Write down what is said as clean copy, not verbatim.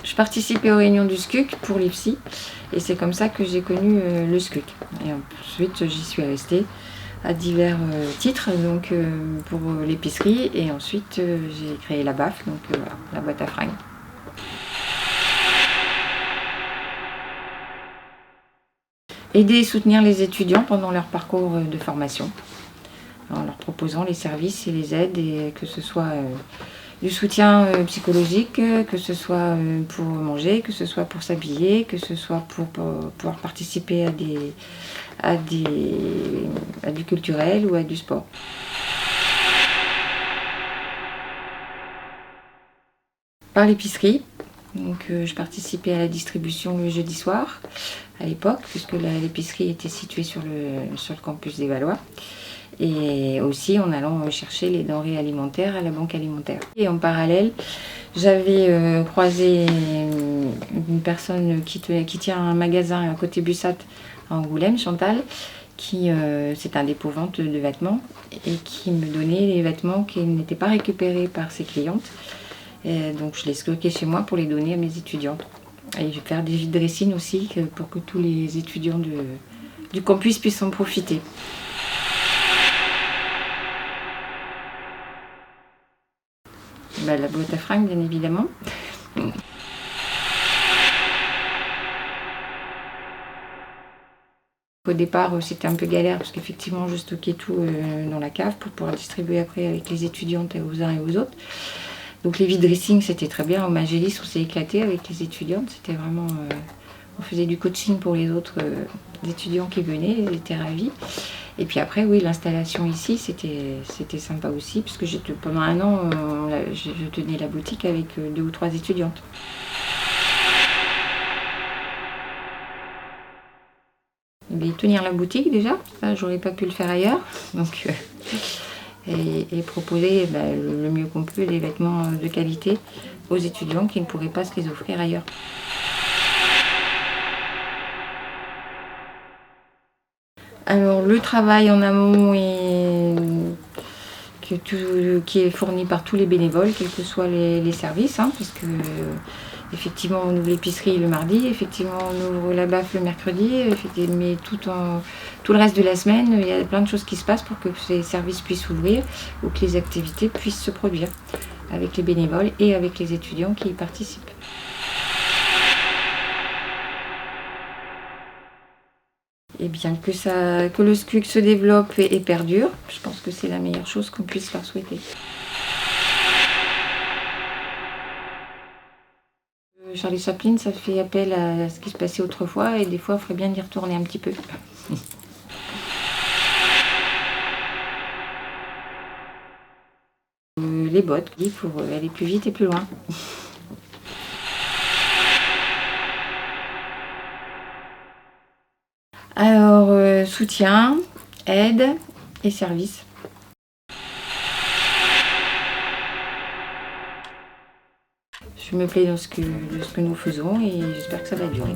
Je participais aux réunions du SCUC pour l'IFSI et c'est comme ça que j'ai connu le SCUC. Et ensuite j'y suis restée à divers titres, donc pour l'épicerie, et ensuite j'ai créé la BAF, donc voilà, la boîte à fringues. Aider et soutenir les étudiants pendant leur parcours de formation, en leur proposant les services et les aides, et que ce soit du soutien psychologique, que ce soit pour manger, que ce soit pour s'habiller, que ce soit pour pouvoir participer à du culturel ou à du sport. Par l'épicerie, donc je participais à la distribution le jeudi soir à l'époque, puisque l'épicerie était située sur le campus des Valois. Et aussi en allant chercher les denrées alimentaires à la banque alimentaire. Et en parallèle, j'avais croisé une personne qui tient un magasin à côté Bussat à Angoulême, Chantal, qui c'est un dépôt-vente de vêtements et qui me donnait les vêtements qui n'étaient pas récupérés par ses clientes. Et donc je les stockais chez moi pour les donner à mes étudiantes. Et je vais faire des vide-dressing aussi pour que tous les étudiants du campus puissent en profiter. La boîte à fringues, bien évidemment. Au départ, c'était un peu galère parce qu'effectivement, je stockais tout dans la cave pour pouvoir distribuer après avec les étudiantes aux uns et aux autres. Donc les vide-dressing, c'était très bien. Au Magélis, on s'est éclaté avec les étudiantes. C'était vraiment... on faisait du coaching pour les autres étudiants qui venaient, ils étaient ravis. Et puis après, oui, l'installation ici, c'était sympa aussi, puisque pendant un an, je tenais la boutique avec 2 ou 3 étudiantes. Mais tenir la boutique déjà, ça, j'aurais pas pu le faire ailleurs. Donc, et proposer le mieux qu'on peut des vêtements de qualité aux étudiants qui ne pourraient pas se les offrir ailleurs. Alors le travail en amont qui est fourni par tous les bénévoles, quels que soient les services, parce que effectivement on ouvre l'épicerie le mardi, effectivement on ouvre la BAF le mercredi, mais tout le reste de la semaine, il y a plein de choses qui se passent pour que ces services puissent ouvrir ou que les activités puissent se produire avec les bénévoles et avec les étudiants qui y participent. Et bien que le SCUC se développe et perdure, je pense que c'est la meilleure chose qu'on puisse leur souhaiter. Charlie Chaplin, ça fait appel à ce qui se passait autrefois et des fois, il faudrait bien y retourner un petit peu. Les bottes, pour aller plus vite et plus loin. Alors, soutien, aide et service. Je me plais dans ce que nous faisons et j'espère que ça va durer.